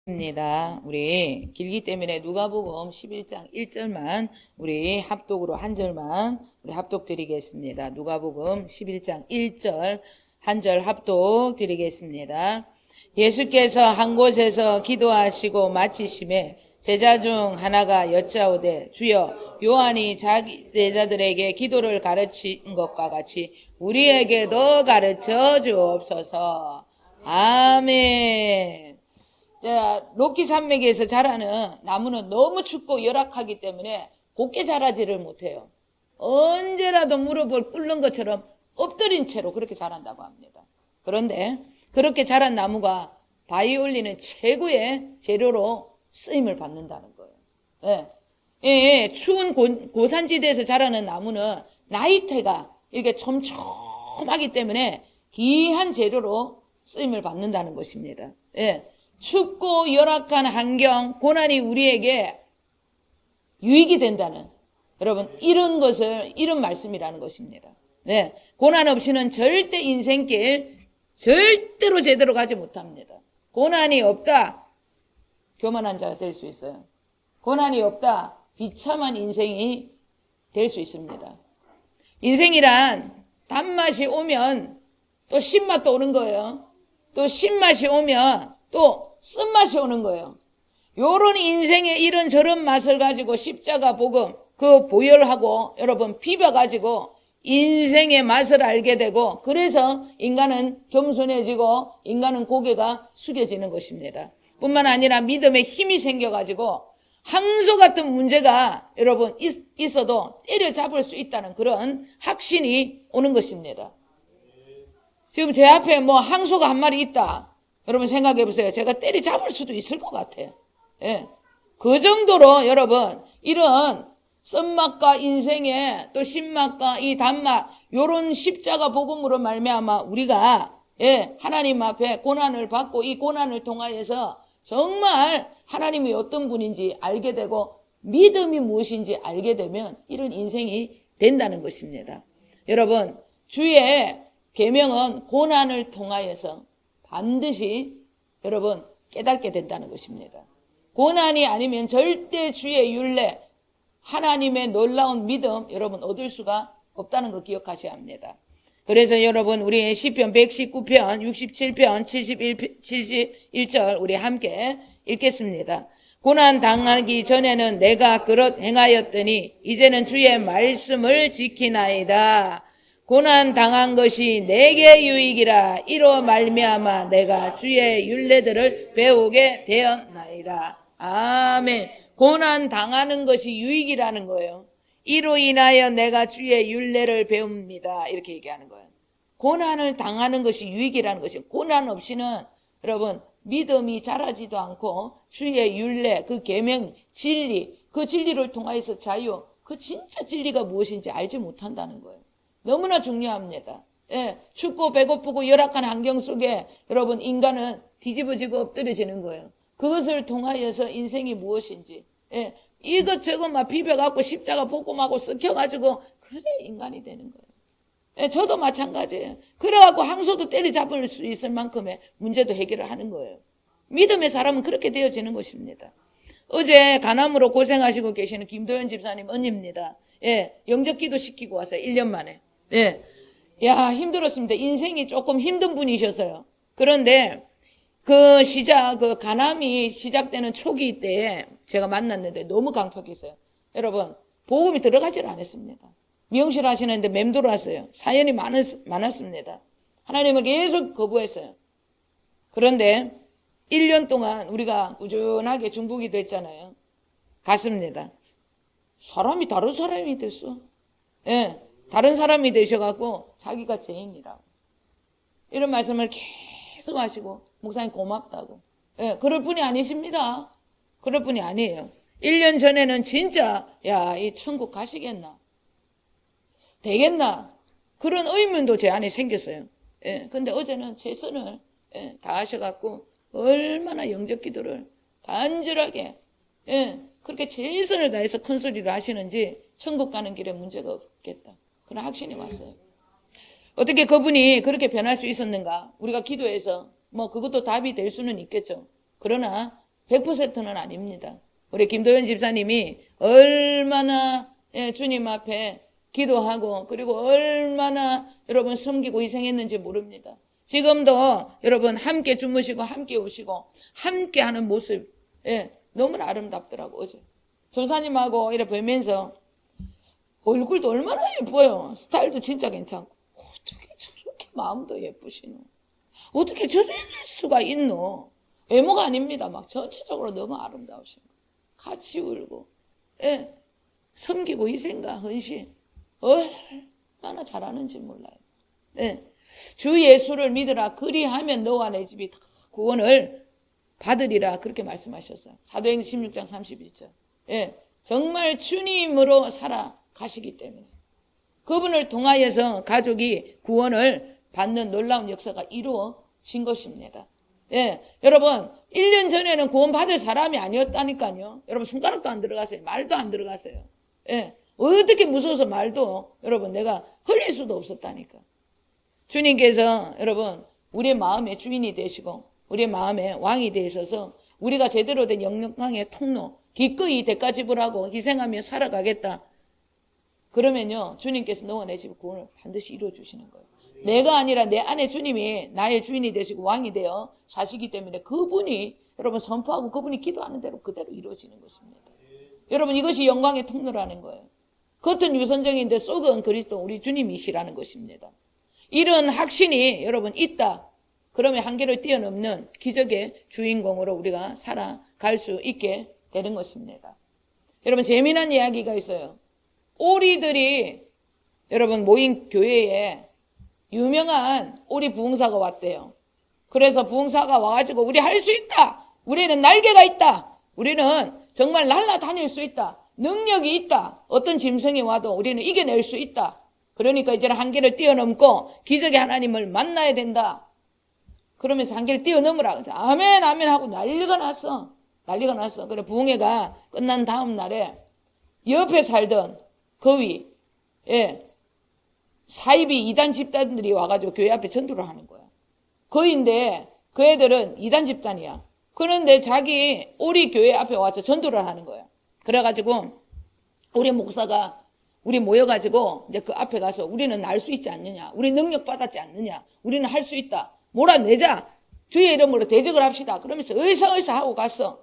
입니다. 우리 길기 때문에 누가복음 11장 1절만 우리 합독으로 한 절만 우리 합독 드리겠습니다. 누가복음 11장 1절 한 절 합독 드리겠습니다. 예수께서 한 곳에서 기도하시고 마치심에 제자 중 하나가 여짜오되 주여 요한이 자기 제자들에게 기도를 가르친 것과 같이 우리에게도 가르쳐 주옵소서. 아멘. 자, 로키 산맥에서 자라는 나무는 너무 춥고 열악하기 때문에 곱게 자라지를 못해요. 언제라도 무릎을 꿇는 것처럼 엎드린 채로 그렇게 자란다고 합니다. 그런데 그렇게 자란 나무가 바이올린의 최고의 재료로 쓰임을 받는다는 거예요. 추운 고산지대에서 자라는 나무는 나이테가 이렇게 촘촘하기 때문에 귀한 재료로 쓰임을 받는다는 것입니다. 춥고 열악한 환경, 고난이 우리에게 유익이 된다는, 여러분, 이런 말씀이라는 것입니다. 고난 없이는 절대 인생길 절대로 제대로 가지 못합니다. 고난이 없다, 교만한 자가 될 수 있어요. 고난이 없다, 비참한 인생이 될 수 있습니다. 인생이란 단맛이 오면 또 신맛도 오는 거예요. 또 신맛이 오면 또 쓴맛이 오는 거예요. 요런 인생의 이런저런 맛을 가지고 십자가 복음 그 보혈하고 여러분 비벼가지고 인생의 맛을 알게 되고, 그래서 인간은 겸손해지고 인간은 고개가 숙여지는 것입니다. 뿐만 아니라 믿음의 힘이 생겨가지고 항소 같은 문제가 여러분 있어도 때려잡을 수 있다는 그런 확신이 오는 것입니다. 지금 제 앞에 항소가 한 마리 있다, 여러분 생각해 보세요. 제가 때려잡을 수도 있을 것 같아요. 그 정도로 여러분 이런 쓴맛과 인생의 또 신맛과 이 단맛, 요런 십자가 복음으로 말미암아 우리가 하나님 앞에 고난을 받고 이 고난을 통하여서 정말 하나님이 어떤 분인지 알게 되고 믿음이 무엇인지 알게 되면 이런 인생이 된다는 것입니다. 여러분, 주의 계명은 고난을 통하여서 반드시 여러분 깨닫게 된다는 것입니다. 고난이 아니면 절대 주의 윤례, 하나님의 놀라운 믿음 여러분 얻을 수가 없다는 거 기억하셔야 합니다. 그래서 여러분 우리 시편 119편, 67편, 71절 우리 함께 읽겠습니다. 고난 당하기 전에는 내가 그릇 행하였더니 이제는 주의 말씀을 지키나이다. 고난 당한 것이 내게 유익이라. 이로 말미암아 내가 주의 율례들을 배우게 되었나이다. 아멘. 고난 당하는 것이 유익이라는 거예요. 이로 인하여 내가 주의 율례를 배웁니다. 이렇게 얘기하는 거예요. 고난을 당하는 것이 유익이라는 것이, 고난 없이는 여러분 믿음이 자라지도 않고 주의 율례, 그 계명, 진리, 그 진리를 통하여서 자유, 그 진짜 진리가 무엇인지 알지 못한다는 거예요. 너무나 중요합니다. 춥고 배고프고 열악한 환경 속에 여러분 인간은 뒤집어지고 엎드려지는 거예요. 그것을 통하여서 인생이 무엇인지, 이것저것 막 비벼갖고 십자가 복음하고 썩혀가지고 그래 인간이 되는 거예요. 저도 마찬가지예요. 그래갖고 항소도 때려잡을 수 있을 만큼의 문제도 해결을 하는 거예요. 믿음의 사람은 그렇게 되어지는 것입니다. 어제 간암으로 고생하시고 계시는 김도현 집사님 언니입니다. 영접기도 시키고 왔어요. 1년 만에. 야, 힘들었습니다. 인생이 조금 힘든 분이셨어요. 그런데 그 간암이 시작되는 초기 때에 제가 만났는데 너무 강팍했어요. 여러분, 복음이 들어가지를 않았습니다. 미용실 하시는데 맴돌아 왔어요. 사연이 많았습니다. 하나님을 계속 거부했어요. 그런데 1년 동안 우리가 꾸준하게 중보기도 했잖아요. 갔습니다. 사람이 다른 사람이 됐어. 다른 사람이 되셔갖고 자기가 죄인이라고 이런 말씀을 계속 하시고, 목사님 고맙다고. 그럴 분이 아니십니다. 그럴 분이 아니에요. 1년 전에는 진짜 이 천국 가시겠나, 되겠나, 그런 의문도 제 안에 생겼어요. 근데 어제는 최선을 다 하셔갖고 얼마나 영접 기도를 간절하게 그렇게 최선을 다해서 큰 소리를 하시는지 천국 가는 길에 문제가 없겠다, 그런 확신이 왔어요. 어떻게 그분이 그렇게 변할 수 있었는가? 우리가 기도해서 그것도 답이 될 수는 있겠죠. 그러나 100%는 아닙니다. 우리 김도현 집사님이 얼마나 주님 앞에 기도하고 그리고 얼마나 여러분 섬기고 희생했는지 모릅니다. 지금도 여러분 함께 주무시고 함께 오시고 함께 하는 모습 너무나 아름답더라고. 어제 전사님하고 이렇게 뵈면서 얼굴도 얼마나 예뻐요. 스타일도 진짜 괜찮고 어떻게 저렇게 마음도 예쁘시노. 어떻게 저럴 수가 있노. 외모가 아닙니다. 막 전체적으로 너무 아름다우시고 같이 울고 섬기고 희생과 헌신 얼마나 잘하는지 몰라요. 주 예수를 믿으라 그리하면 너와 내 집이 다 구원을 받으리라 그렇게 말씀하셨어요. 사도행전 16장 31절. 정말 주님으로 살아가시기 때문에 그분을 통하여서 가족이 구원을 받는 놀라운 역사가 이루어진 것입니다. 여러분 1년 전에는 구원 받을 사람이 아니었다니까요. 여러분 손가락도 안 들어가세요. 말도 안 들어가세요. 어떻게 무서워서 말도 여러분 내가 흘릴 수도 없었다니까. 주님께서 여러분 우리의 마음의 주인이 되시고 우리의 마음의 왕이 되셔서 우리가 제대로 된 영광의 통로 기꺼이 대가 지불하고 희생하며 살아가겠다. 그러면요 주님께서 너와 내 집 구원을 반드시 이루어 주시는 거예요. 내가 아니라 내 안에 주님이 나의 주인이 되시고 왕이 되어 사시기 때문에 그분이 여러분 선포하고 그분이 기도하는 대로 그대로 이루어지는 것입니다. 여러분 이것이 영광의 통로라는 거예요. 겉은 유선정인데 속은 그리스도 우리 주님이시라는 것입니다. 이런 확신이 여러분 있다. 그러면 한계를 뛰어넘는 기적의 주인공으로 우리가 살아갈 수 있게 되는 것입니다. 여러분 재미난 이야기가 있어요. 오리들이 여러분 모인 교회에 유명한 오리 부흥사가 왔대요. 그래서 부흥사가 와가지고 우리 할 수 있다. 우리는 날개가 있다. 우리는 정말 날아다닐 수 있다. 능력이 있다. 어떤 짐승이 와도 우리는 이겨낼 수 있다. 그러니까 이제는 한계를 뛰어넘고 기적의 하나님을 만나야 된다. 그러면서 한계를 뛰어넘으라. 아멘 아멘 하고 난리가 났어. 난리가 났어. 그래 부흥회가 끝난 다음 날에 옆에 살던 거위 사이비 이단 집단들이 와가지고 교회 앞에 전도를 하는 거야. 거인데 그 애들은 이단 집단이야. 그런데 자기 오리 교회 앞에 와서 전도를 하는 거야. 그래가지고 우리 목사가 우리 모여가지고 이제 그 앞에 가서 우리는 날 수 있지 않느냐. 우리 능력 받았지 않느냐. 우리는 할 수 있다. 몰아내자. 주의 이름으로 대적을 합시다. 그러면서 의사 하고 갔어.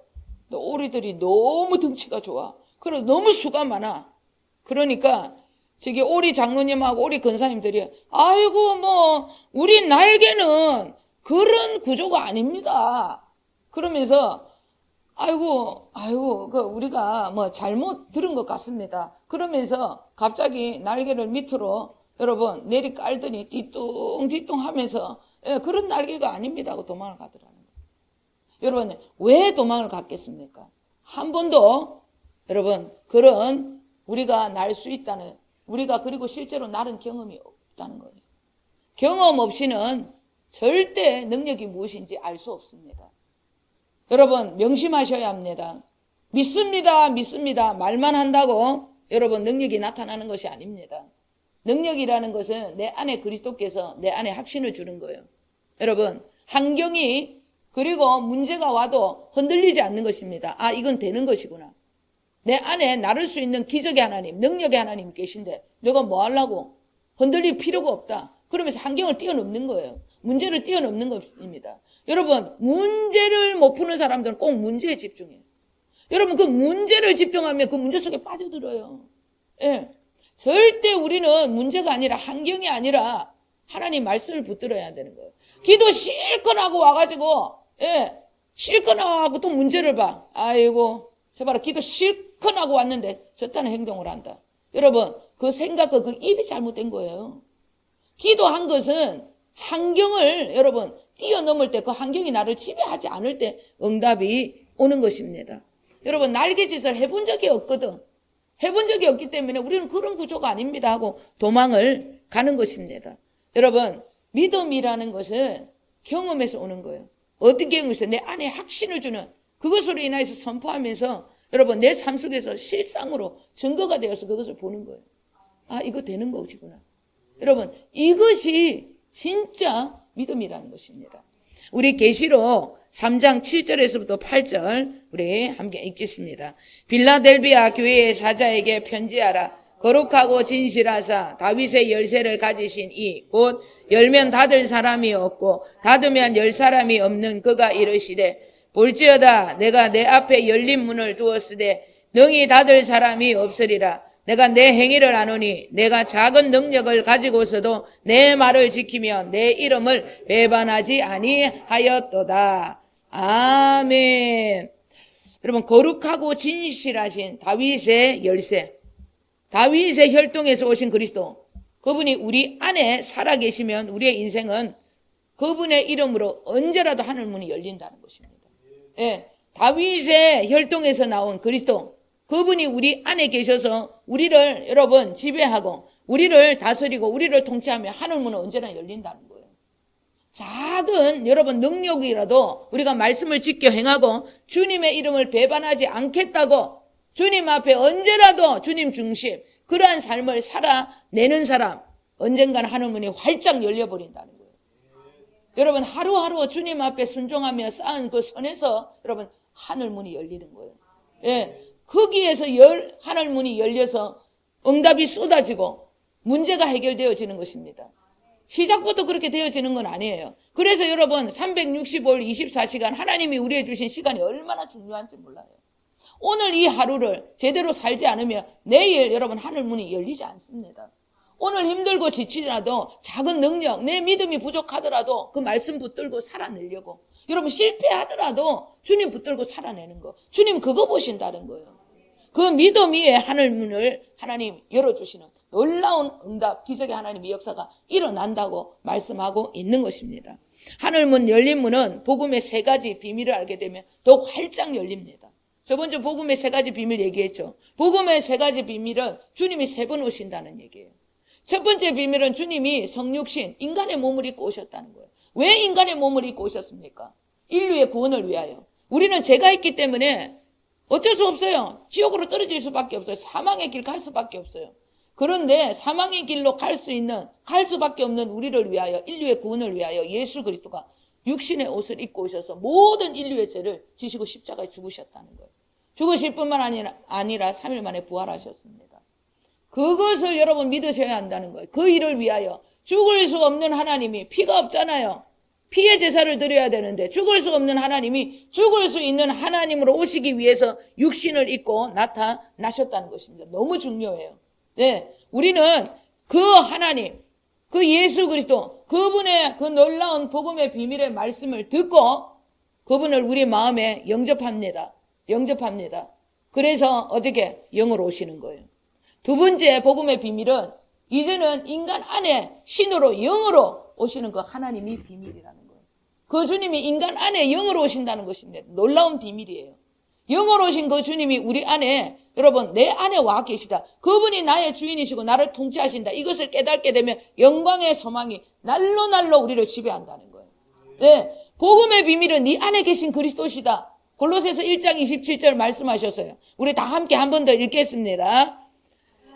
근데 오리들이 너무 덩치가 좋아. 그리고 너무 수가 많아. 그러니까 저기 오리 장로님하고 오리 권사님들이 아이고 뭐 우리 날개는 그런 구조가 아닙니다. 그러면서 아이고 그 우리가 뭐 잘못 들은 것 같습니다. 그러면서 갑자기 날개를 밑으로 여러분 내리 깔더니 뒤뚱뒤뚱 하면서 그런 날개가 아닙니다 하고 도망을 가더라는 거예요. 여러분 왜 도망을 갔겠습니까? 한 번도 여러분 그런 우리가 날 수 있다는 우리가 그리고 실제로 날은 경험이 없다는 거예요. 경험 없이는 절대 능력이 무엇인지 알 수 없습니다. 여러분 명심하셔야 합니다. 믿습니다 말만 한다고 여러분 능력이 나타나는 것이 아닙니다. 능력이라는 것은 내 안에 그리스도께서 내 안에 확신을 주는 거예요. 여러분 환경이 그리고 문제가 와도 흔들리지 않는 것입니다. 아 이건 되는 것이구나. 내 안에 나를 수 있는 기적의 하나님, 능력의 하나님 계신데 내가 뭐 하려고? 흔들릴 필요가 없다. 그러면서 환경을 뛰어넘는 거예요. 문제를 뛰어넘는 것입니다. 여러분 문제를 못 푸는 사람들은 꼭 문제에 집중해요. 여러분 그 문제를 집중하면 그 문제 속에 빠져들어요. 절대 우리는 문제가 아니라 환경이 아니라 하나님 말씀을 붙들어야 되는 거예요. 기도 실컷 하고 와가지고 실컷 하고 또 문제를 봐. 아이고 제발 기도 실컷 하고 왔는데 저딴 행동을 한다. 여러분 그 생각과 그 입이 잘못된 거예요. 기도한 것은 환경을 여러분 뛰어넘을 때 그 환경이 나를 지배하지 않을 때 응답이 오는 것입니다. 여러분 날개짓을 해본 적이 없거든. 해본 적이 없기 때문에 우리는 그런 구조가 아닙니다 하고 도망을 가는 것입니다. 여러분 믿음이라는 것은 경험에서 오는 거예요. 어떤 경험에서 내 안에 확신을 주는 그것으로 인해서 선포하면서 여러분 내 삶 속에서 실상으로 증거가 되어서 그것을 보는 거예요. 아 이거 되는 것이구나. 여러분 이것이 진짜 믿음이라는 것입니다. 우리 계시록 3장 7절에서부터 8절 우리 함께 읽겠습니다. 빌라델비아 교회의 사자에게 편지하라. 거룩하고 진실하사 다윗의 열쇠를 가지신 이 곧 열면 닫을 사람이 없고 닫으면 열 사람이 없는 그가 이르시되 볼지어다 내가 내 앞에 열린 문을 두었으되 능히 닫을 사람이 없으리라. 내가 내 행위를 아노니 내가 작은 능력을 가지고서도 내 말을 지키며 내 이름을 배반하지 아니하였도다. 아멘. 여러분, 거룩하고 진실하신 다윗의 열쇠, 다윗의 혈통에서 오신 그리스도, 그분이 우리 안에 살아계시면 우리의 인생은 그분의 이름으로 언제라도 하늘 문이 열린다는 것입니다. 예, 다윗의 혈통에서 나온 그리스도, 그분이 우리 안에 계셔서 우리를 여러분 지배하고 우리를 다스리고 우리를 통치하며 하늘 문은 언제나 열린다는 거예요. 작은 여러분 능력이라도 우리가 말씀을 지켜 행하고 주님의 이름을 배반하지 않겠다고 주님 앞에 언제라도 주님 중심 그러한 삶을 살아내는 사람, 언젠가는 하늘 문이 활짝 열려버린다는 거예요. 여러분, 하루하루 주님 앞에 순종하며 쌓은 그 선에서 여러분 하늘 문이 열리는 거예요. 예, 거기에서 하늘 문이 열려서 응답이 쏟아지고 문제가 해결되어지는 것입니다. 시작부터 그렇게 되어지는 건 아니에요. 그래서 여러분 365일 24시간 하나님이 우리에게 주신 시간이 얼마나 중요한지 몰라요. 오늘 이 하루를 제대로 살지 않으면 내일 여러분 하늘 문이 열리지 않습니다. 오늘 힘들고 지치더라도 작은 능력, 내 믿음이 부족하더라도 그 말씀 붙들고 살아내려고, 여러분 실패하더라도 주님 붙들고 살아내는 거, 주님 그거 보신다는 거예요. 그 믿음 위에 하늘 문을 하나님 열어주시는 놀라운 응답, 기적의 하나님의 역사가 일어난다고 말씀하고 있는 것입니다. 하늘문 열린 문은 복음의 세 가지 비밀을 알게 되면 더욱 활짝 열립니다. 저번 주 복음의 세 가지 비밀 얘기했죠. 복음의 세 가지 비밀은 주님이 세 번 오신다는 얘기예요. 첫 번째 비밀은 주님이 성육신, 인간의 몸을 입고 오셨다는 거예요. 왜 인간의 몸을 입고 오셨습니까? 인류의 구원을 위하여. 우리는 죄가 있기 때문에 어쩔 수 없어요. 지옥으로 떨어질 수밖에 없어요. 사망의 길 갈 수밖에 없어요. 그런데 사망의 길로 갈 수밖에 없는 우리를 위하여, 인류의 구원을 위하여 예수 그리스도가 육신의 옷을 입고 오셔서 모든 인류의 죄를 지시고 십자가에 죽으셨다는 거예요. 죽으실 뿐만 아니라 3일 만에 부활하셨습니다. 그것을 여러분 믿으셔야 한다는 거예요. 그 일을 위하여 죽을 수 없는 하나님이, 피가 없잖아요. 피의 제사를 드려야 되는데 죽을 수 없는 하나님이 죽을 수 있는 하나님으로 오시기 위해서 육신을 입고 나타나셨다는 것입니다. 너무 중요해요. 네, 우리는 그 하나님, 그 예수 그리스도, 그분의 그 놀라운 복음의 비밀의 말씀을 듣고 그분을 우리 마음에 영접합니다. 그래서 어떻게 영으로 오시는 거예요. 두 번째 복음의 비밀은 이제는 인간 안에 신으로 영으로 오시는 그 하나님이 비밀이라는 거예요. 그 주님이 인간 안에 영으로 오신다는 것입니다. 놀라운 비밀이에요. 영으로 오신 그 주님이 우리 안에, 여러분 내 안에 와 계시다. 그분이 나의 주인이시고 나를 통치하신다. 이것을 깨닫게 되면 영광의 소망이 날로 우리를 지배한다는 거예요. 네, 복음의 비밀은 네 안에 계신 그리스도시다. 골로새서 1장 27절 말씀하셨어요. 우리 다 함께 한 번 더 읽겠습니다.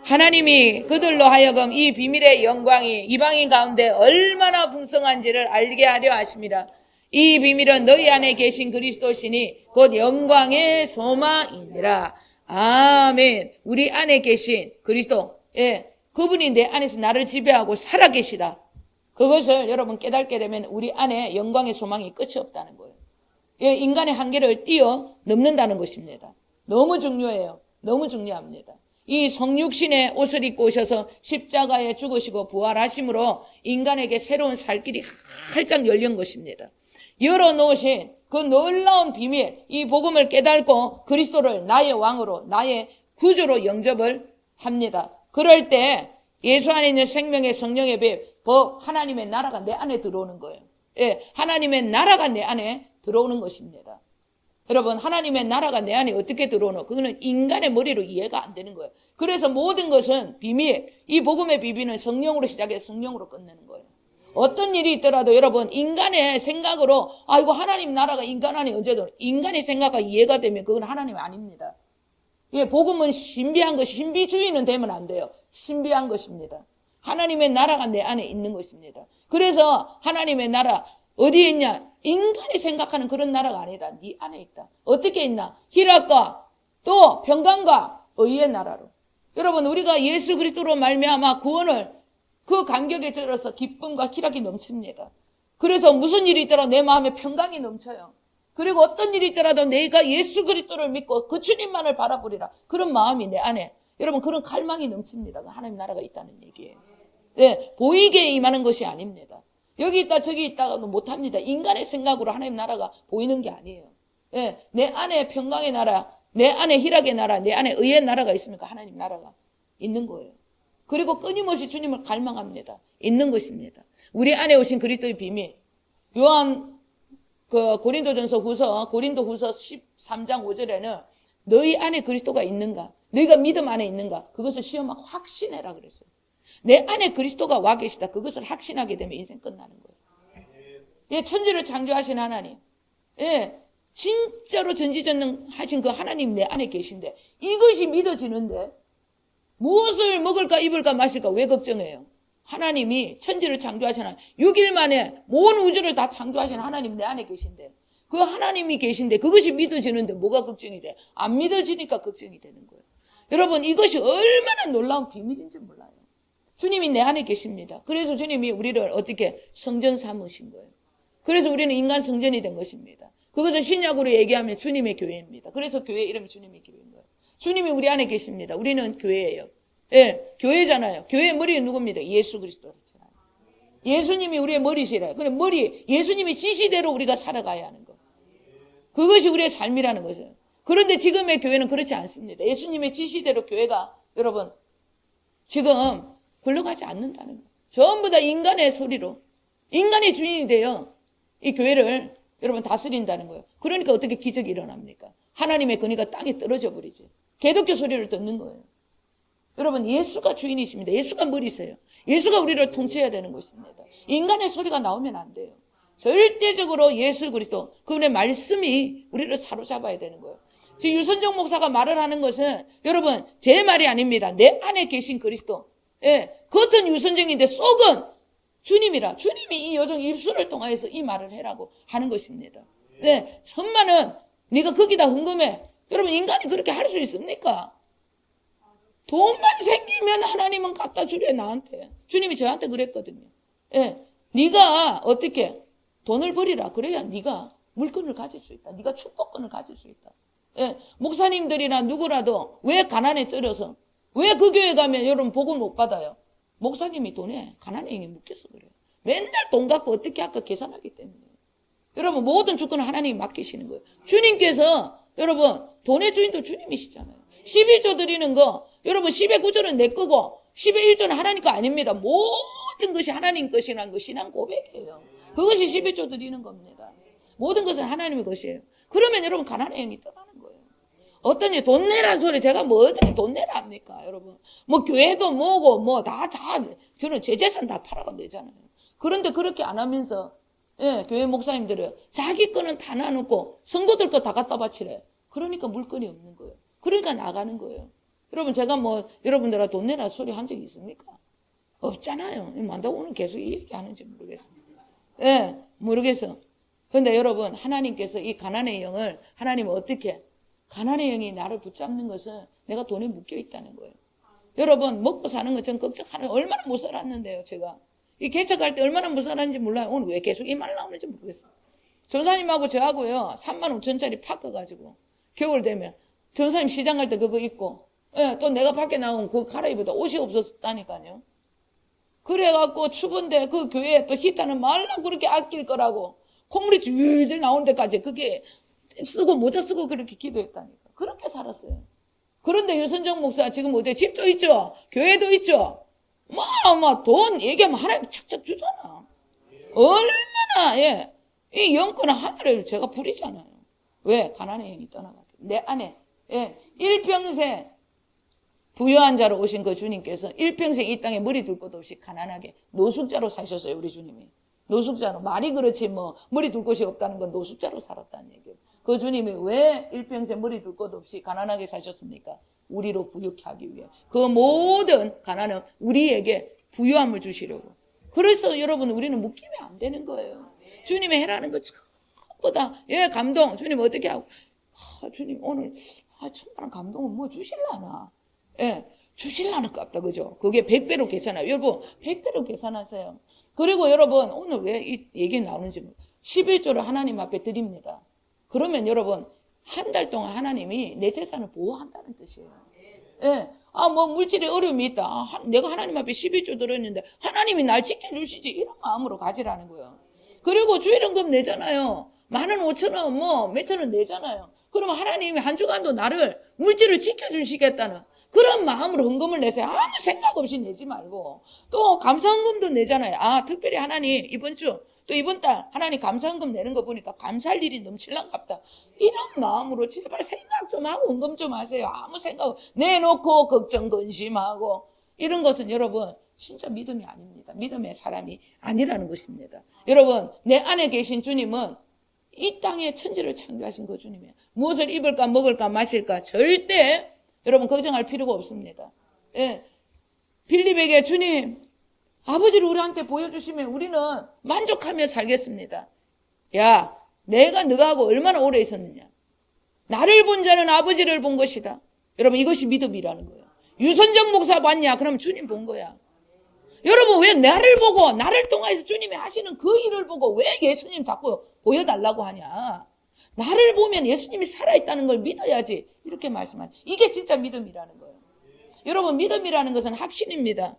하나님이 그들로 하여금 이 비밀의 영광이 이방인 가운데 얼마나 풍성한지를 알게 하려 하심이라. 이 비밀은 너희 안에 계신 그리스도시니 곧 영광의 소망이니라. 아멘. 우리 안에 계신 그리스도, 예, 그분이 내 안에서 나를 지배하고 살아계시다. 그것을 여러분 깨닫게 되면 우리 안에 영광의 소망이 끝이 없다는 거예요. 예, 인간의 한계를 뛰어넘는다는 것입니다. 너무 중요해요. 너무 중요합니다. 이 성육신의 옷을 입고 오셔서 십자가에 죽으시고 부활하심으로 인간에게 새로운 살 길이 활짝 열린 것입니다. 열어놓으신 그 놀라운 비밀, 이 복음을 깨닫고 그리스도를 나의 왕으로, 나의 구주로 영접을 합니다. 그럴 때 예수 안에 있는 생명의 성령의 법, 하나님의 나라가 내 안에 들어오는 거예요. 예, 하나님의 나라가 내 안에 들어오는 것입니다. 여러분, 하나님의 나라가 내 안에 어떻게 들어오노? 그거는 인간의 머리로 이해가 안 되는 거예요. 그래서 모든 것은 비밀, 이 복음의 비밀은 성령으로 시작해서 성령으로 끝내는 거예요. 어떤 일이 있더라도 여러분, 인간의 생각으로 이거 하나님 나라가 인간 안에 언제든, 인간의 생각과 이해가 되면 그건 하나님이 아닙니다. 예, 복음은 신비한 것이, 신비주의는 되면 안 돼요. 신비한 것입니다. 하나님의 나라가 내 안에 있는 것입니다. 그래서 하나님의 나라 어디에 있냐? 인간이 생각하는 그런 나라가 아니다. 네 안에 있다. 어떻게 있나? 희락과 또 평강과 의의 나라로. 여러분, 우리가 예수 그리스도로 말미암아 구원을 그 감격에 절어서 기쁨과 희락이 넘칩니다. 그래서 무슨 일이 있더라도 내 마음에 평강이 넘쳐요. 그리고 어떤 일이 있더라도 내가 예수 그리스도를 믿고 그 주님만을 바라보리라. 그런 마음이 내 안에, 여러분, 그런 갈망이 넘칩니다. 하나님 나라가 있다는 얘기예요. 네, 보이게 임하는 것이 아닙니다. 여기 있다 저기 있다가도 못합니다. 인간의 생각으로 하나님 나라가 보이는 게 아니에요. 네, 내 안에 평강의 나라, 내 안에 희락의 나라, 내 안에 의의 나라가 있으니까 하나님 나라가 있는 거예요. 그리고 끊임없이 주님을 갈망합니다. 있는 것입니다. 우리 안에 오신 그리스도의 비밀. 요한 고린도 후서 13장 5절에는 너희 안에 그리스도가 있는가? 너희가 믿음 안에 있는가? 그것을 시험하고 확신해라 그랬어요. 내 안에 그리스도가 와 계시다. 그것을 확신하게 되면 인생 끝나는 거예요. 예, 천지를 창조하신 하나님. 예, 진짜로 전지전능하신 그 하나님 내 안에 계신데 이것이 믿어지는데 무엇을 먹을까 입을까 마실까 왜 걱정해요? 하나님이 천지를 창조하신 하나님, 6일 만에 온 우주를 다 창조하신 하나님 내 안에 계신데 그 하나님이 계신데 그것이 믿어지는데 뭐가 걱정이 돼? 안 믿어지니까 걱정이 되는 거예요. 여러분, 이것이 얼마나 놀라운 비밀인지 몰라요. 주님이 내 안에 계십니다. 그래서 주님이 우리를 어떻게 성전 삼으신 거예요. 그래서 우리는 인간 성전이 된 것입니다. 그것을 신약으로 얘기하면 주님의 교회입니다. 그래서 교회 이름이 주님의 교회인 거예요. 주님이 우리 안에 계십니다. 우리는 교회예요. 예, 교회잖아요. 교회의 머리는 누굽니다? 예수 그리스도잖아요. 예수님이 우리의 머리시라요. 그래, 예수님의 지시대로 우리가 살아가야 하는 거. 그것이 우리의 삶이라는 것이에요. 그런데 지금의 교회는 그렇지 않습니다. 예수님의 지시대로 교회가 여러분 지금 굴러가지 않는다는 거예요. 전부 다 인간의 소리로 인간의 주인이 되어 이 교회를 여러분 다스린다는 거예요. 그러니까 어떻게 기적이 일어납니까? 하나님의 권위가 땅에 떨어져 버리죠. 개독교 소리를 듣는 거예요. 여러분, 예수가 주인이십니다. 예수가 머리세요. 예수가 우리를 통치해야 되는 것입니다. 인간의 소리가 나오면 안 돼요. 절대적으로 예수 그리스도 그분의 말씀이 우리를 사로잡아야 되는 거예요. 지금 유선정 목사가 말을 하는 것은 여러분 제 말이 아닙니다. 내 안에 계신 그리스도. 예, 겉은 유선정인데 속은 주님이라. 주님이 이 여종 입술을 통해서 이 말을 해라고 하는 것입니다. 네, 천만은 네가 거기다 흥금해. 여러분, 인간이 그렇게 할 수 있습니까? 돈만 생기면 하나님은 갖다 주래 나한테. 주님이 저한테 그랬거든요. 예, 네가 어떻게 돈을 버리라. 그래야 네가 물건을 가질 수 있다. 네가 축복권을 가질 수 있다. 예, 목사님들이나 누구라도 왜 가난에 쩔어서 왜 그 교회 가면 여러분 복을 못 받아요? 목사님이 돈에 가난에 묶여서 그래요. 맨날 돈 갖고 어떻게 할까 계산하기 때문에. 여러분, 모든 주권을 하나님이 맡기시는 거예요. 주님께서 여러분 돈의 주인도 주님이시잖아요. 11조 드리는 거 여러분 10의 9조는 내 거고 10의 1조는 하나님 거 아닙니다. 모든 것이 하나님 것이라는 거 신앙 고백이에요. 그것이 11조 드리는 겁니다. 모든 것은 하나님의 것이에요. 그러면 여러분 가난의 영이 떠나는 거예요. 어떤 돈 내라는 소리 제가 뭐 어떻게 돈 내라 합니까? 여러분 뭐 교회도 뭐고 뭐 다 저는 제 재산 다 팔아가 내잖아요. 그런데 그렇게 안 하면서 예, 교회 목사님들은 자기 거는 다 나누고 성도들 거 다 갖다 바치래. 그러니까 물건이 없는 거예요. 그러니까 나가는 거예요. 여러분 제가 뭐 여러분들아 돈 내라 소리 한 적이 있습니까? 없잖아요. 만다고 오늘 계속 이 얘기 하는지 모르겠어요. 예, 모르겠어. 그런데 여러분 하나님께서 이 가난의 영을 하나님은 어떻게 가난의 영이 나를 붙잡는 것은 내가 돈에 묶여 있다는 거예요. 여러분 먹고 사는 거 전 걱정하는 얼마나 못 살았는데요. 제가 이 개척할 때 얼마나 못 살았는지 몰라요. 오늘 왜 계속 이 말 나오는지 모르겠어요. 전사님하고 저하고요 35,000원짜리 파커 가지고 겨울 되면 전사님 시장 갈 때 그거 입고 예, 또 내가 밖에 나오면 그거 갈아입어도 옷이 없었다니까요. 그래갖고 추운데 그 교회에 또 히터는 말라 그렇게 아낄 거라고 콧물이 줄줄 나오는 데까지 그게 쓰고 모자 쓰고 그렇게 기도했다니까. 그렇게 살았어요. 그런데 유선정 목사 지금 어디 집도 있죠? 교회도 있죠? 뭐 돈 얘기하면 하나님 착착 주잖아. 얼마나 예, 이 영권은 하나를 제가 부리잖아요. 왜? 가난의 영이 떠나가게. 내 안에 예, 일평생 부유한 자로 오신 그 주님께서 일평생 이 땅에 머리 둘 곳 없이 가난하게 노숙자로 사셨어요. 우리 주님이. 노숙자로. 말이 그렇지 뭐 머리 둘 곳이 없다는 건 노숙자로 살았다는 얘기예요. 그 주님이 왜 일평생 머리 둘 곳 없이 가난하게 사셨습니까? 우리로 부유케 하기 위해. 그 모든 가난은 우리에게 부유함을 주시려고. 그래서 여러분 우리는 묶이면 안 되는 거예요. 주님의 해라는 거 전부 다 감동. 주님 어떻게 하고 주님 오늘 천만원 감동은 뭐 주실라나. 주실라는 깝다. 그죠? 그게 100배로 계산해요. 여러분 100배로 계산하세요. 그리고 여러분 오늘 왜 이 얘기 나오는지 11조를 하나님 앞에 드립니다. 그러면 여러분 한 달 동안 하나님이 내 재산을 보호한다는 뜻이에요. 뭐 물질에 어려움이 있다. 내가 하나님 앞에 11조 들었는데 하나님이 날 지켜주시지. 이런 마음으로 가지라는 거예요. 그리고 주일원금 내잖아요. 15,000원 뭐 몇천원 내잖아요. 그러면 하나님이 한 주간도 나를 물질을 지켜주시겠다는 그런 마음으로 헌금을 내세요. 아무 생각 없이 내지 말고. 또 감사헌금도 내잖아요. 특별히 하나님 이번 주 또 이번 달 하나님 감사헌금 내는 거 보니까 감사할 일이 넘칠랑갑다. 이런 마음으로 제발 생각 좀 하고 헌금 좀 하세요. 아무 생각 없이 내놓고 걱정 근심하고 이런 것은 여러분 진짜 믿음이 아닙니다. 믿음의 사람이 아니라는 것입니다. 여러분 내 안에 계신 주님은 이 땅에 천지를 창조하신 그 주님이에요. 무엇을 입을까 먹을까 마실까 절대 여러분 걱정할 필요가 없습니다. 빌립에게 주님 아버지를 우리한테 보여주시면 우리는 만족하며 살겠습니다. 야 내가 너하고 얼마나 오래 있었느냐. 나를 본 자는 아버지를 본 것이다. 여러분 이것이 믿음이라는 거예요. 유선정 목사 봤냐? 그럼 주님 본 거야. 여러분 왜 나를 보고 나를 통해서 주님이 하시는 그 일을 보고 왜 예수님 자꾸 보여달라고 하냐. 나를 보면 예수님이 살아있다는 걸 믿어야지. 이렇게 말씀하죠. 이게 진짜 믿음이라는 거예요. 여러분 믿음이라는 것은 확신입니다.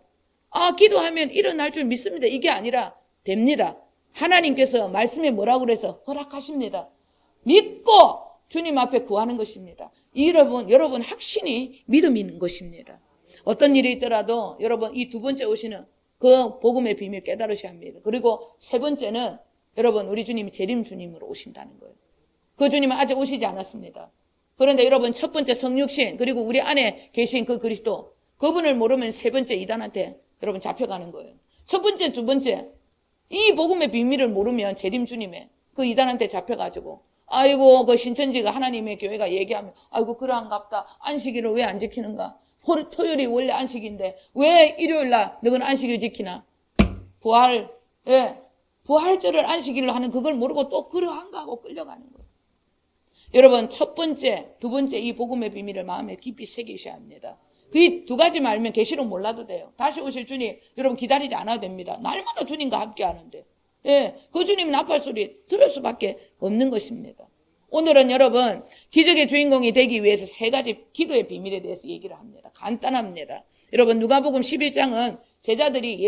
기도하면 일어날 줄 믿습니다. 이게 아니라 됩니다. 하나님께서 말씀에 뭐라고 그래서 허락하십니다. 믿고 주님 앞에 구하는 것입니다. 여러분 확신이 믿음인 것입니다. 어떤 일이 있더라도 여러분 이 두 번째 오시는 그 복음의 비밀 깨달으셔야 합니다. 그리고 세 번째는 여러분 우리 주님이 재림 주님으로 오신다는 거예요. 그 주님은 아직 오시지 않았습니다. 그런데 여러분 첫 번째 성육신 그리고 우리 안에 계신 그 그리스도 그분을 모르면 세 번째 이단한테 여러분 잡혀가는 거예요. 첫 번째 두 번째 이 복음의 비밀을 모르면 재림 주님의 그 이단한테 잡혀가지고 아이고 그 신천지가 하나님의 교회가 얘기하면 아이고 그러한갑다. 안식일을 왜 안 지키는가. 토요일이 원래 안식인데 왜 일요일날 너는 안식일 지키나. 부활절을 안식일로 하는 그걸 모르고 또 그러한가 하고 끌려가는 거예요. 여러분 첫 번째 두 번째 이 복음의 비밀을 마음에 깊이 새기셔야 합니다. 그 두 가지만 알면 계시록 몰라도 돼요. 다시 오실 주님 여러분 기다리지 않아도 됩니다. 날마다 주님과 함께 하는데 그 주님 나팔 소리 들을 수밖에 없는 것입니다. 오늘은 여러분 기적의 주인공이 되기 위해서 세 가지 기도의 비밀에 대해서 얘기를 합니다. 간단합니다. 여러분 누가복음 11장은 제자들이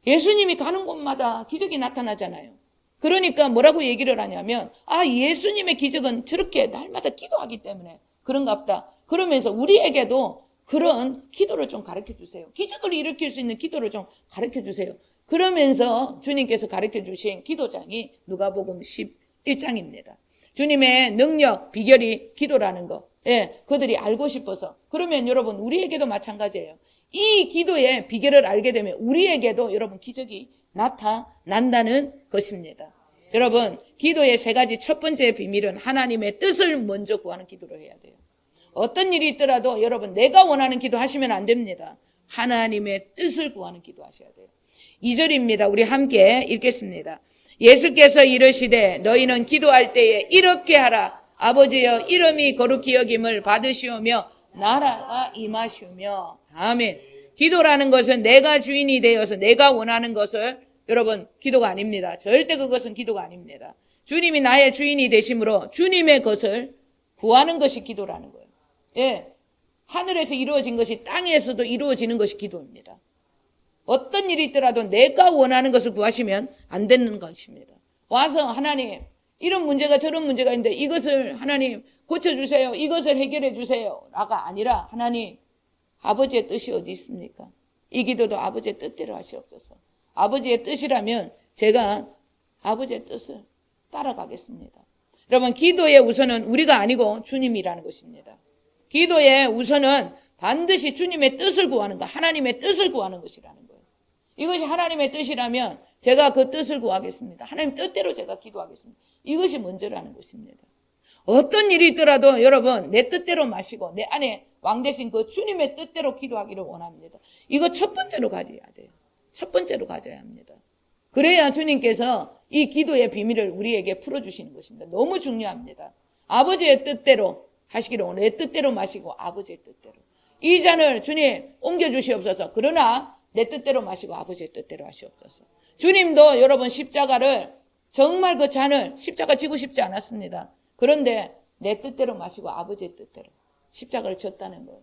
예수님이 가는 곳마다 기적이 나타나잖아요. 그러니까 뭐라고 얘기를 하냐면 예수님의 기적은 저렇게 날마다 기도하기 때문에 그런갑다. 그러면서 우리에게도 그런 기도를 좀 가르쳐 주세요. 기적을 일으킬 수 있는 기도를 좀 가르쳐 주세요. 그러면서 주님께서 가르쳐 주신 기도장이 누가복음 11장입니다. 주님의 능력, 비결이 기도라는 거. 그들이 알고 싶어서. 그러면 여러분 우리에게도 마찬가지예요. 이 기도의 비결을 알게 되면 우리에게도 여러분 기적이 나타난다는 것입니다. 여러분 기도의 세 가지 첫 번째 비밀은 하나님의 뜻을 먼저 구하는 기도를 해야 돼요. 어떤 일이 있더라도 여러분 내가 원하는 기도 하시면 안 됩니다. 하나님의 뜻을 구하는 기도 하셔야 돼요. 2절입니다. 우리 함께 읽겠습니다. 예수께서 이르시되 너희는 기도할 때에 이렇게 하라. 아버지여 이름이 거룩히 여김을 받으시오며 나라가 임하시오며. 아멘. 기도라는 것은 내가 주인이 되어서 내가 원하는 것을 여러분 기도가 아닙니다. 절대 그것은 기도가 아닙니다. 주님이 나의 주인이 되심으로 주님의 것을 구하는 것이 기도라는 거예요. 하늘에서 이루어진 것이 땅에서도 이루어지는 것이 기도입니다. 어떤 일이 있더라도 내가 원하는 것을 구하시면 안 되는 것입니다. 와서 하나님 이런 문제가 저런 문제가 있는데 이것을 하나님 고쳐주세요. 이것을 해결해 주세요. 라가 아니라 하나님 아버지의 뜻이 어디 있습니까? 이 기도도 아버지의 뜻대로 하시옵소서. 아버지의 뜻이라면 제가 아버지의 뜻을 따라가겠습니다. 여러분 기도의 우선은 우리가 아니고 주님이라는 것입니다. 기도의 우선은 반드시 주님의 뜻을 구하는 것, 하나님의 뜻을 구하는 것이라는 거예요. 이것이 하나님의 뜻이라면 제가 그 뜻을 구하겠습니다. 하나님 뜻대로 제가 기도하겠습니다. 이것이 먼저라는 것입니다. 어떤 일이 있더라도 여러분 내 뜻대로 마시고 내 안에 왕 대신 그 주님의 뜻대로 기도하기를 원합니다. 이거 첫 번째로 가져야 돼요. 첫 번째로 가져야 합니다. 그래야 주님께서 이 기도의 비밀을 우리에게 풀어주시는 것입니다. 너무 중요합니다. 아버지의 뜻대로 하시기를 내 뜻대로 마시고 아버지의 뜻대로. 이 잔을 주님 옮겨주시옵소서. 그러나 내 뜻대로 마시고 아버지의 뜻대로 하시옵소서. 주님도 여러분 십자가를 정말 그 잔을 십자가 지고 싶지 않았습니다. 그런데 내 뜻대로 마시고 아버지의 뜻대로 십자가를 졌다는 거예요.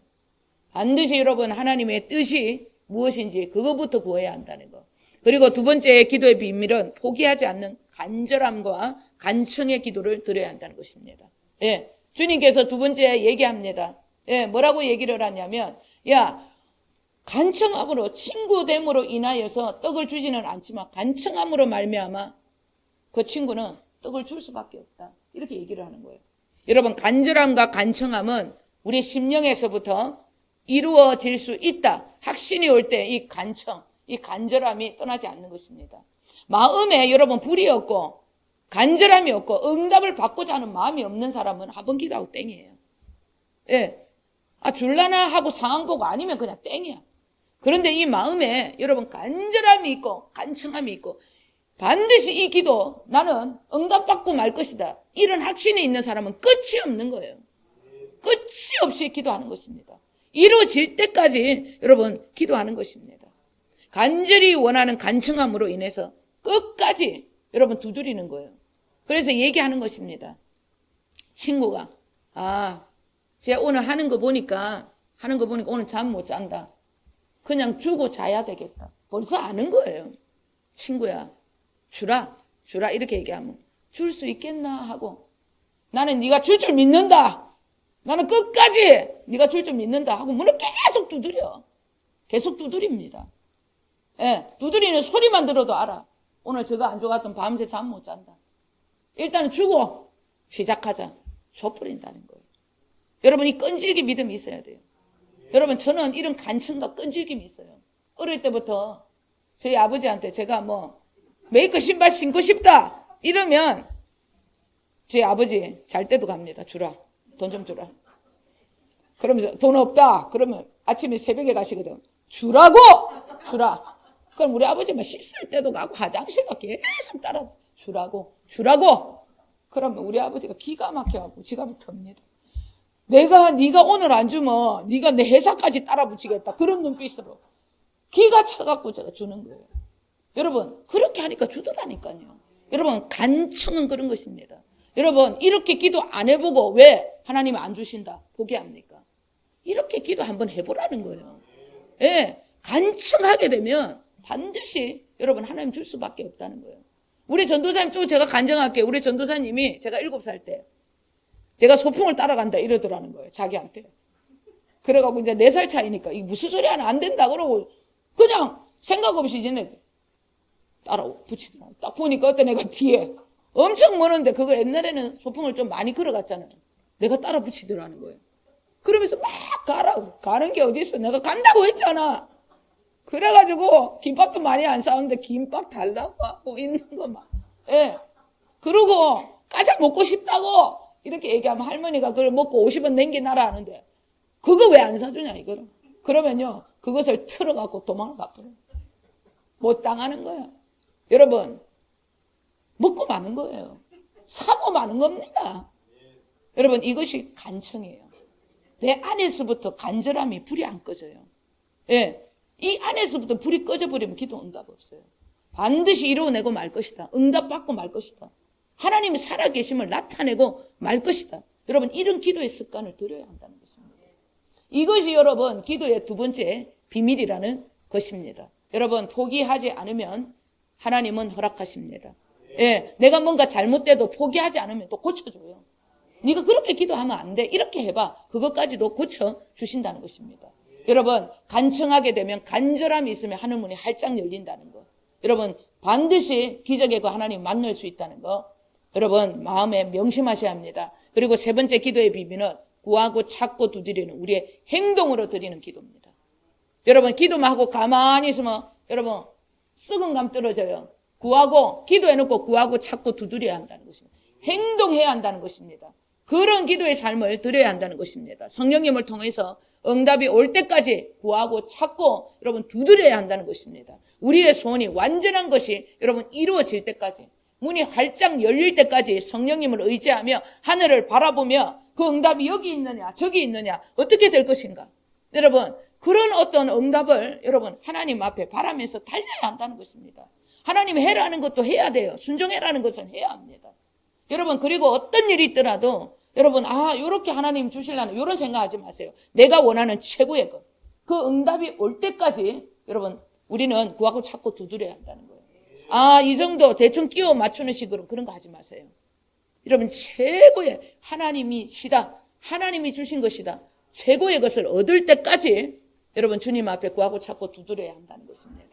반드시 여러분 하나님의 뜻이 무엇인지 그것부터 구해야 한다는 거. 그리고 두 번째 기도의 비밀은 포기하지 않는 간절함과 간청의 기도를 드려야 한다는 것입니다. 예, 주님께서 두 번째 얘기합니다. 예, 뭐라고 얘기를 하냐면, 야, 간청함으로 친구됨으로 인하여서 떡을 주지는 않지만 간청함으로 말미암아 그 친구는 떡을 줄 수밖에 없다. 이렇게 얘기를 하는 거예요. 여러분, 간절함과 간청함은 우리 심령에서부터 이루어질 수 있다. 확신이 올 때 이 간청, 이 간절함이 떠나지 않는 것입니다. 마음에 여러분 불이 없고 간절함이 없고 응답을 받고자 하는 마음이 없는 사람은 한 번 기도하고 땡이에요. 예, 줄라나 하고 상황 보고 아니면 그냥 땡이야. 그런데 이 마음에 여러분 간절함이 있고 간청함이 있고 반드시 이 기도 나는 응답받고 말 것이다. 이런 확신이 있는 사람은 끝이 없는 거예요. 끝이 없이 기도하는 것입니다. 이루어질 때까지 여러분 기도하는 것입니다. 간절히 원하는 간청함으로 인해서 끝까지 여러분 두드리는 거예요. 그래서 얘기하는 것입니다. 친구가 제가 오늘 하는 거 보니까 오늘 잠 못 잔다. 그냥 주고 자야 되겠다. 벌써 아는 거예요. 친구야 주라 이렇게 얘기하면 줄 수 있겠나 하고 나는 네가 줄 줄 믿는다. 나는 끝까지 네가 줄 줄 믿는다 하고 문을 계속 두드려. 계속 두드립니다. 예, 두드리는 소리만 들어도 알아. 오늘 저거 안 좋았던 밤새 잠 못 잔다. 일단 주고 시작하자. 줘버린다는 거예요. 여러분 이 끈질기 믿음이 있어야 돼요. 여러분 저는 이런 간청과 끈질김이 있어요. 어릴 때부터 저희 아버지한테 제가 메이커 신발 신고 싶다 이러면 저희 아버지 잘 때도 갑니다. 주라. 돈 좀 주라. 그러면서 돈 없다. 그러면 아침에 새벽에 가시거든. 주라고! 주라. 그럼 우리 아버지 씻을 때도 가고 화장실 가 계속 따라 주라고. 그러면 우리 아버지가 기가 막혀갖고 지갑을 텁니다. 네가 오늘 안 주면 네가 내 회사까지 따라 붙이겠다. 그런 눈빛으로. 기가 차갖고 제가 주는 거예요. 여러분 그렇게 하니까 주더라니까요. 여러분 간청은 그런 것입니다. 여러분 이렇게 기도 안 해보고 왜 하나님이 안 주신다 포기합니까? 이렇게 기도 한번 해보라는 거예요. 예, 간청하게 되면 반드시 여러분 하나님 줄 수밖에 없다는 거예요. 우리 전도사님 또 제가 간증할게요. 우리 전도사님이 제가 7살 때 제가 소풍을 따라간다 이러더라는 거예요. 자기한테. 그래갖고 이제 4살 차이니까 이게 무슨 소리 하나 안 된다 그러고 그냥 생각 없이 지내 따라 붙이더라고요. 딱 보니까 어떤 애가 뒤에 엄청 머는데 그걸 옛날에는 소풍을 좀 많이 걸어갔잖아요. 내가 따라 붙이더라는 거예요. 그러면서 막 가라고. 가는 게 어디 있어. 내가 간다고 했잖아. 그래가지고 김밥도 많이 안 사오는데 김밥 달라고 하고 있는 거 막. 예. 그러고 과자 먹고 싶다고 이렇게 얘기하면 할머니가 그걸 먹고 50원 남겨놔라 하는데 그거 왜 안 사주냐 이거를. 그러면요 그것을 틀어갖고 도망을 가버려요. 못 당하는 거예요. 여러분 먹고 마는 거예요. 사고 마는 겁니다. 여러분 이것이 간청이에요. 내 안에서부터 간절함이 불이 안 꺼져요. 예, 이 안에서부터 불이 꺼져버리면 기도 응답 없어요. 반드시 이루어내고 말 것이다. 응답받고 말 것이다. 하나님이 살아계심을 나타내고 말 것이다. 여러분 이런 기도의 습관을 들여야 한다는 것입니다. 이것이 여러분 기도의 두 번째 비밀이라는 것입니다. 여러분 포기하지 않으면 하나님은 허락하십니다. 예, 내가 뭔가 잘못돼도 포기하지 않으면 또 고쳐줘요. 네가 그렇게 기도하면 안 돼. 이렇게 해봐. 그것까지도 고쳐주신다는 것입니다. 여러분 간청하게 되면 간절함이 있으면 하늘문이 활짝 열린다는 거. 여러분 반드시 기적의 그 하나님 만날 수 있다는 거. 여러분 마음에 명심하셔야 합니다. 그리고 세 번째 기도의 비밀은 구하고 찾고 두드리는 우리의 행동으로 드리는 기도입니다. 여러분 기도만 하고 가만히 있으면 여러분 썩은 감 떨어져요. 구하고 기도해놓고 구하고 찾고 두드려야 한다는 것입니다. 행동해야 한다는 것입니다. 그런 기도의 삶을 드려야 한다는 것입니다. 성령님을 통해서 응답이 올 때까지 구하고 찾고 여러분 두드려야 한다는 것입니다. 우리의 소원이 완전한 것이 여러분 이루어질 때까지, 문이 활짝 열릴 때까지 성령님을 의지하며 하늘을 바라보며 그 응답이 여기 있느냐 저기 있느냐 어떻게 될 것인가, 여러분 그런 어떤 응답을 여러분 하나님 앞에 바라면서 달려야 한다는 것입니다. 하나님이 해라는 것도 해야 돼요. 순종해라는 것은 해야 합니다. 여러분 그리고 어떤 일이 있더라도 여러분 요렇게 하나님 주실라는 이런 생각하지 마세요. 내가 원하는 최고의 것, 그 응답이 올 때까지 여러분 우리는 구하고 찾고 두드려야 한다는 거예요. 이 정도 대충 끼워 맞추는 식으로 그런 거 하지 마세요. 여러분 최고의 하나님이시다, 하나님이 주신 것이다, 최고의 것을 얻을 때까지 여러분 주님 앞에 구하고 찾고 두드려야 한다는 것입니다.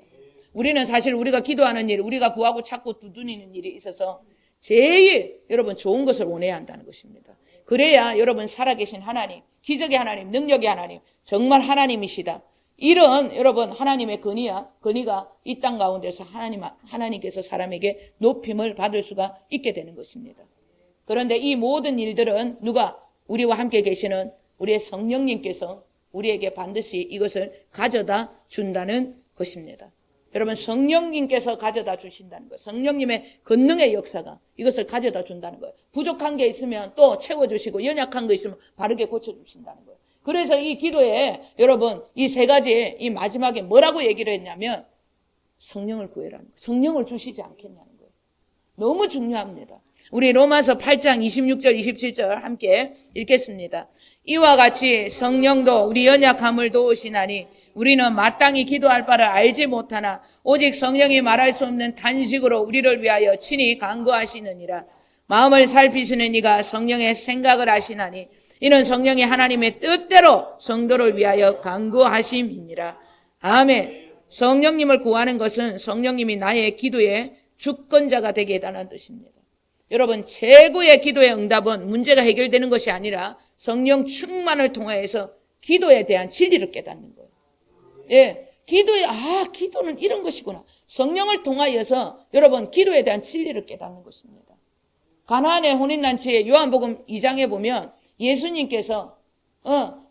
우리는 사실 우리가 기도하는 일, 우리가 구하고 찾고 두드리는 일이 있어서 제일 여러분 좋은 것을 원해야 한다는 것입니다. 그래야 여러분 살아계신 하나님, 기적의 하나님, 능력의 하나님, 정말 하나님이시다, 이런 여러분 하나님의 건의가 이 땅 가운데서 하나님께서 사람에게 높임을 받을 수가 있게 되는 것입니다. 그런데 이 모든 일들은 누가? 우리와 함께 계시는 우리의 성령님께서 우리에게 반드시 이것을 가져다 준다는 것입니다. 여러분 성령님께서 가져다 주신다는 거예요. 성령님의 권능의 역사가 이것을 가져다 준다는 거예요. 부족한 게 있으면 또 채워주시고 연약한 거 있으면 바르게 고쳐주신다는 거예요. 그래서 이 기도에 여러분 이 세 가지 이 마지막에 뭐라고 얘기를 했냐면 성령을 구해라는 거예요. 성령을 주시지 않겠냐는 거예요. 너무 중요합니다. 우리 로마서 8장 26절 27절 함께 읽겠습니다. 이와 같이 성령도 우리 연약함을 도우시나니 우리는 마땅히 기도할 바를 알지 못하나 오직 성령이 말할 수 없는 탄식으로 우리를 위하여 친히 간구하시느니라. 마음을 살피시는 이가 성령의 생각을 아시나니 이는 성령이 하나님의 뜻대로 성도를 위하여 간구하심이니라. 아멘. 성령님을 구하는 것은 성령님이 나의 기도의 주권자가 되게 해달라는 뜻입니다. 여러분 최고의 기도의 응답은 문제가 해결되는 것이 아니라 성령 충만을 통해서 기도에 대한 진리를 깨닫는 거예요. 예, 기도는 이런 것이구나. 성령을 통하여서 여러분 기도에 대한 진리를 깨닫는 것입니다. 가나안의 혼인잔치에 요한복음 2장에 보면 예수님께서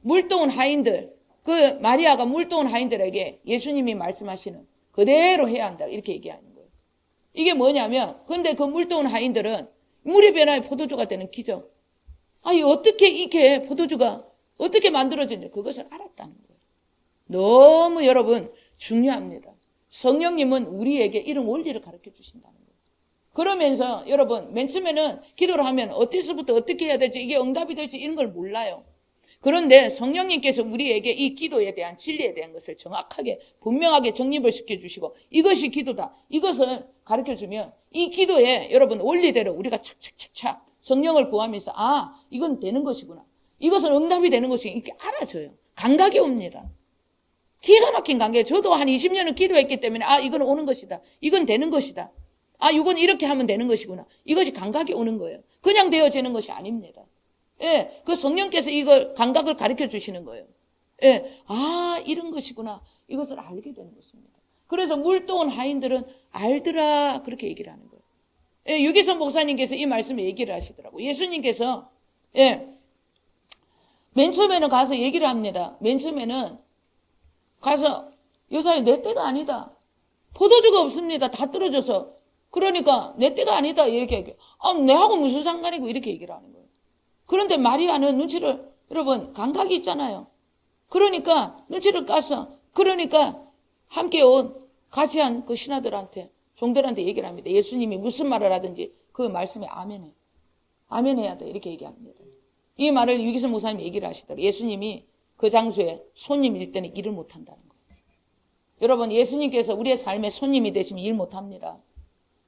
물동은 하인들, 그 마리아가 물동은 하인들에게 예수님이 말씀하시는 그대로 해야 한다 이렇게 얘기하는 거예요. 이게 뭐냐면 근데 그 물동은 하인들은 물이 변화에 포도주가 되는 기적, 어떻게 이렇게 포도주가 어떻게 만들어지는지 그것을 알았다는 거예요. 너무 여러분 중요합니다. 성령님은 우리에게 이런 원리를 가르쳐 주신다는 거예요. 그러면서 여러분 맨 처음에는 기도를 하면 어디서부터 어떻게 해야 될지 이게 응답이 될지 이런 걸 몰라요. 그런데 성령님께서 우리에게 이 기도에 대한 진리에 대한 것을 정확하게 분명하게 정립을 시켜주시고 이것이 기도다 이것을 가르쳐주면 이 기도에 여러분 원리대로 우리가 착착착착 성령을 구하면서 이건 되는 것이구나, 이것은 응답이 되는 것이 이렇게 알아져요. 감각이 옵니다. 기가 막힌 관계예요. 저도 한 20년은 기도했기 때문에 이건 오는 것이다, 이건 되는 것이다, 이건 이렇게 하면 되는 것이구나, 이것이 감각이 오는 거예요. 그냥 되어지는 것이 아닙니다. 예, 그 성령께서 이걸 감각을 가르쳐 주시는 거예요. 예, 이런 것이구나, 이것을 알게 되는 것입니다. 그래서 물동은 하인들은 알더라 그렇게 얘기를 하는 거예요. 예, 유기선 목사님께서 이 말씀을 얘기를 하시더라고요. 예수님께서 맨 처음에는 가서 얘기를 합니다. 맨 처음에는 가서 여사님 내 때가 아니다, 포도주가 없습니다, 다 떨어져서, 그러니까 내 때가 아니다 이렇게 얘기해요. 내하고 무슨 상관이고 이렇게 얘기를 하는 거예요. 그런데 마리아는 눈치를, 여러분 감각이 있잖아요. 그러니까 눈치를 깠어. 그러니까 함께 같이 한 그 신하들한테, 종들한테 얘기를 합니다. 예수님이 무슨 말을 하든지 그 말씀에 아멘해, 아멘해야 돼 이렇게 얘기합니다. 이 말을 유기선 목사님이 얘기를 하시더라고요. 예수님이 그 장소에 손님일 때는 일을 못한다는 거예요. 여러분 예수님께서 우리의 삶의 손님이 되시면 일 못합니다.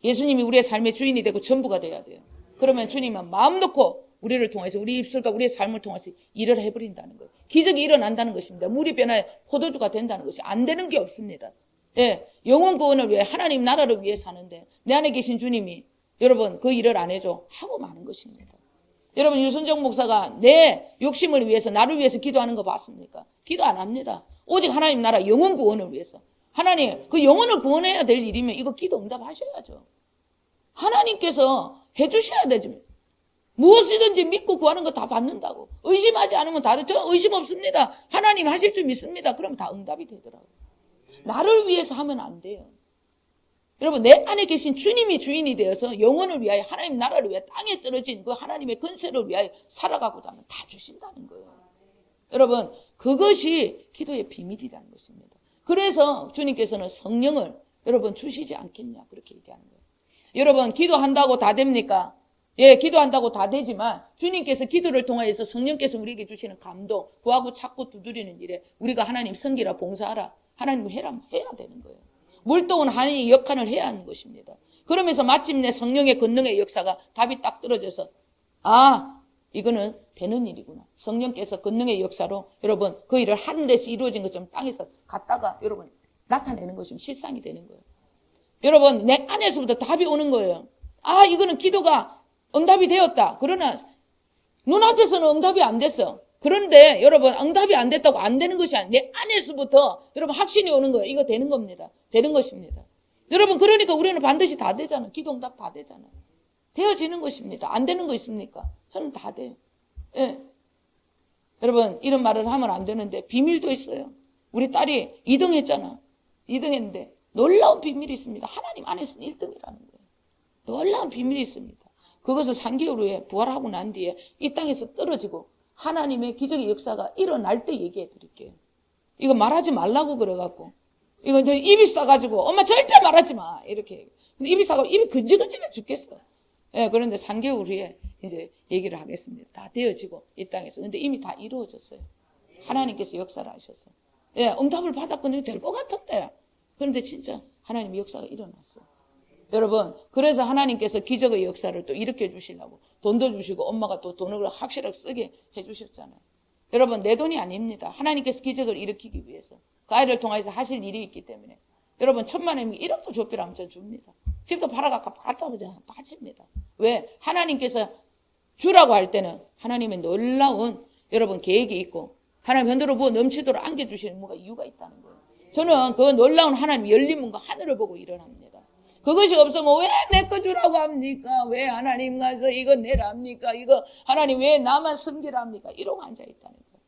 예수님이 우리의 삶의 주인이 되고 전부가 돼야 돼요. 그러면 주님은 마음 놓고 우리를 통해서, 우리 입술과 우리의 삶을 통해서 일을 해버린다는 거예요. 기적이 일어난다는 것입니다. 물이 변화해 포도주가 된다는 것이 안 되는 게 없습니다. 예, 영혼 구원을 위해 하나님 나라를 위해 사는데 내 안에 계신 주님이 여러분 그 일을 안 해줘 하고 마는 것입니다. 여러분 유선정 목사가 내 욕심을 위해서, 나를 위해서 기도하는 거 봤습니까? 기도 안 합니다. 오직 하나님 나라 영혼 구원을 위해서. 하나님 그 영혼을 구원해야 될 일이면 이거 기도 응답하셔야죠. 하나님께서 해주셔야 되지. 무엇이든지 믿고 구하는 거 다 받는다고. 의심하지 않으면 다, 저 의심 없습니다. 하나님 하실 줄 믿습니다. 그러면 다 응답이 되더라고요. 나를 위해서 하면 안 돼요. 여러분, 내 안에 계신 주님이 주인이 되어서 영혼을 위하여, 하나님 나라를 위하여 땅에 떨어진 그 하나님의 건설을 위하여 살아가고자 하면 다 주신다는 거예요. 여러분, 그것이 기도의 비밀이라는 것입니다. 그래서 주님께서는 성령을 여러분 주시지 않겠냐 그렇게 얘기하는 거예요. 여러분, 기도한다고 다 됩니까? 예, 기도한다고 다 되지만 주님께서 기도를 통하여서 성령께서 우리에게 주시는 감동, 구하고 찾고 두드리는 일에 우리가 하나님 섬기라, 봉사하라, 하나님 해야 되는 거예요. 물동은 하나님의 역할을 해야 하는 것입니다. 그러면서 마침내 성령의 권능의 역사가 답이 딱 떨어져서 이거는 되는 일이구나. 성령께서 권능의 역사로 여러분 그 일을 하늘에서 이루어진 것처럼 땅에서 갔다가 여러분 나타내는 것이면 실상이 되는 거예요. 여러분 내 안에서부터 답이 오는 거예요. 이거는 기도가 응답이 되었다. 그러나 눈앞에서는 응답이 안 됐어. 그런데 여러분 응답이 안 됐다고 안 되는 것이 아니에요. 내 안에서부터 여러분 확신이 오는 거예요. 이거 되는 겁니다. 되는 것입니다. 여러분 그러니까 우리는 반드시 다 되잖아요. 기도 응답 다 되잖아요. 되어지는 것입니다. 안 되는 거 있습니까? 저는 다 돼요. 예. 여러분 이런 말을 하면 안 되는데 비밀도 있어요. 우리 딸이 2등 했잖아. 2등 했는데 놀라운 비밀이 있습니다. 하나님 안에서는 1등이라는 거예요. 놀라운 비밀이 있습니다. 그것을 3개월 후에 부활하고 난 뒤에 이 땅에서 떨어지고 하나님의 기적의 역사가 일어날 때 얘기해 드릴게요. 이거 말하지 말라고 그래갖고 이거 이제 입이 싸가지고 엄마 절대 말하지 마 이렇게. 근데 입이 싸가지고 입이 근질근질해 죽겠어. 예, 그런데 3개월 후에 이제 얘기를 하겠습니다. 다 되어지고 이 땅에서. 근데 이미 다 이루어졌어요. 하나님께서 역사를 하셨어요. 예, 응답을 받았거든요. 될 것 같은데. 그런데 진짜 하나님의 역사가 일어났어요. 여러분, 그래서 하나님께서 기적의 역사를 또 일으켜 주시려고 돈도 주시고 엄마가 또 돈을 확실하게 쓰게 해주셨잖아요. 여러분, 내 돈이 아닙니다. 하나님께서 기적을 일으키기 위해서 그 아이를 통해서 하실 일이 있기 때문에 여러분 1,000,000원이면 1억도 줘필요하면 전 줍니다. 집도 팔아갖고 갖다 오자 빠집니다. 왜? 하나님께서 주라고 할 때는 하나님의 놀라운 여러분 계획이 있고 하나님 현대로 부어 넘치도록 안겨주시는 뭔가 이유가 있다는 거예요. 저는 그 놀라운 하나님 열린 문과 하늘을 보고 일어납니다. 그것이 없으면 왜 내 거 주라고 합니까? 왜 하나님 가서 이거 내랍니까? 이거 하나님 왜 나만 섬기랍니까? 이러고 앉아있다는 거예요.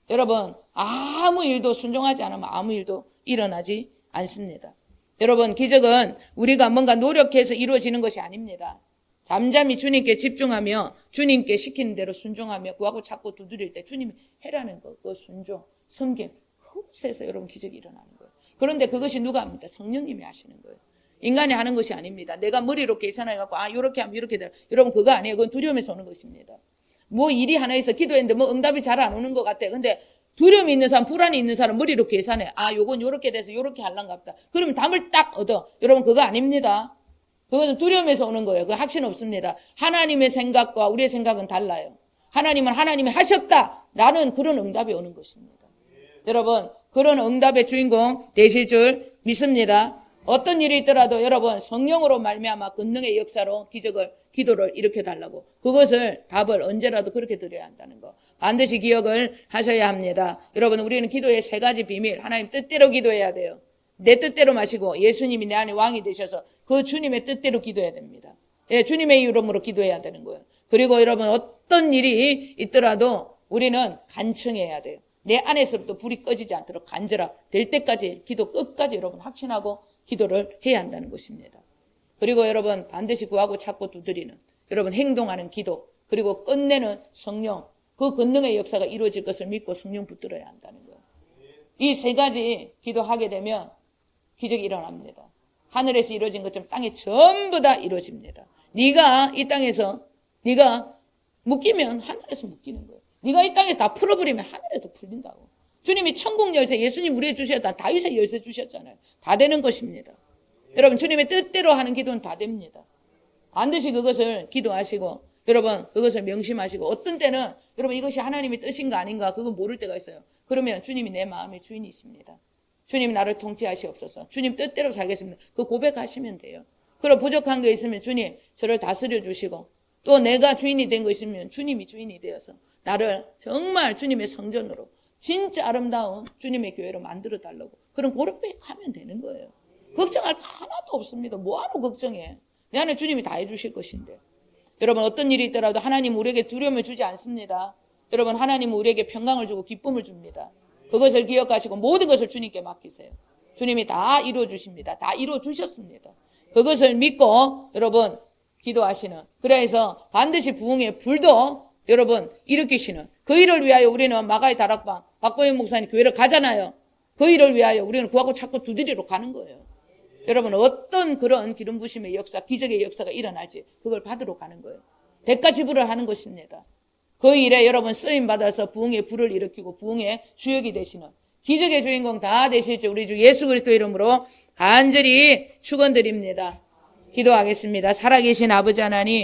여러분 아무 일도 순종하지 않으면 아무 일도 일어나지 않습니다. 여러분 기적은 우리가 뭔가 노력해서 이루어지는 것이 아닙니다. 잠잠히 주님께 집중하며 주님께 시키는 대로 순종하며 구하고 찾고 두드릴 때 주님이 해라는 것, 그 순종, 섬김 그곳에서 여러분 기적이 일어나는 거예요. 그런데 그것이 누가 합니까? 성령님이 하시는 거예요. 인간이 하는 것이 아닙니다. 내가 머리로 계산해갖고 이렇게 하면 이렇게 돼. 여러분 그거 아니에요. 그건 두려움에서 오는 것입니다. 뭐 일이 하나 있어 기도했는데 뭐 응답이 잘 안 오는 것 같아. 근데 두려움이 있는 사람, 불안이 있는 사람 머리로 계산해. 요건 요렇게 돼서 요렇게 하려는갑다. 그러면 답을 딱 얻어. 여러분 그거 아닙니다. 그것은 두려움에서 오는 거예요. 그 확신 없습니다. 하나님의 생각과 우리의 생각은 달라요. 하나님은 하나님이 하셨다라는 그런 응답이 오는 것입니다. 여러분 그런 응답의 주인공 되실 줄 믿습니다. 어떤 일이 있더라도 여러분 성령으로 말미암아 권능의 역사로 기도를 일으켜 달라고 그것을 답을 언제라도 그렇게 드려야 한다는 거 반드시 기억을 하셔야 합니다. 여러분 우리는 기도의 3가지 비밀 하나님 뜻대로 기도해야 돼요. 내 뜻대로 마시고 예수님이 내 안에 왕이 되셔서 그 주님의 뜻대로 기도해야 됩니다. 예, 주님의 이름으로 기도해야 되는 거예요. 그리고 여러분 어떤 일이 있더라도 우리는 간청해야 돼요. 내 안에서부터 불이 꺼지지 않도록 간절하 될 때까지 기도 끝까지 여러분 확신하고 기도를 해야 한다는 것입니다. 그리고 여러분 반드시 구하고 찾고 두드리는 여러분 행동하는 기도 그리고 끝내는 성령 그 권능의 역사가 이루어질 것을 믿고 성령 붙들어야 한다는 거예요. 이 3가지 기도하게 되면 기적이 일어납니다. 하늘에서 이루어진 것처럼 땅에 전부 다 이루어집니다. 네가 이 땅에서 네가 묶이면 하늘에서 묶이는 거예요. 네가 이 땅에서 다 풀어버리면 하늘에서 풀린다고. 주님이 천국 열쇠 예수님 우리에 주셨다. 다윗의 열쇠 주셨잖아요. 다 되는 것입니다. 여러분 주님의 뜻대로 하는 기도는 다 됩니다. 반드시 그것을 기도하시고 여러분 그것을 명심하시고 어떤 때는 여러분 이것이 하나님의 뜻인가 아닌가 그건 모를 때가 있어요. 그러면 주님이 내 마음의 주인이십니다. 주님 나를 통치하시옵소서. 주님 뜻대로 살겠습니다. 그 고백하시면 돼요. 그리고 부족한 게 있으면 주님 저를 다스려 주시고 또 내가 주인이 된 거 있으면 주님이 주인이 되어서 나를 정말 주님의 성전으로 진짜 아름다운 주님의 교회로 만들어 달라고 그런 고백하면 되는 거예요. 걱정할 거 하나도 없습니다. 뭐하러 걱정해. 내 안에 주님이 다 해주실 것인데. 여러분 어떤 일이 있더라도 하나님 우리에게 두려움을 주지 않습니다. 여러분 하나님은 우리에게 평강을 주고 기쁨을 줍니다. 그것을 기억하시고 모든 것을 주님께 맡기세요. 주님이 다 이루어 주십니다. 다 이루어 주셨습니다. 그것을 믿고 여러분 기도하시는, 그래서 반드시 부흥의 불도 여러분 일으키시는 그 일을 위하여 우리는 마가의 다락방 박보영 목사님 교회를 가잖아요. 그 일을 위하여 우리는 구하고 찾고 두드리러 가는 거예요. 여러분 어떤 그런 기름 부심의 역사, 기적의 역사가 일어날지 그걸 받으러 가는 거예요. 대가 지불을 하는 것입니다. 그 일에 여러분 쓰임 받아서 부흥의 불을 일으키고 부흥의 주역이 되시는 기적의 주인공 다 되실지 우리 주 예수 그리스도 이름으로 간절히 축원드립니다. 기도하겠습니다. 살아계신 아버지 하나님,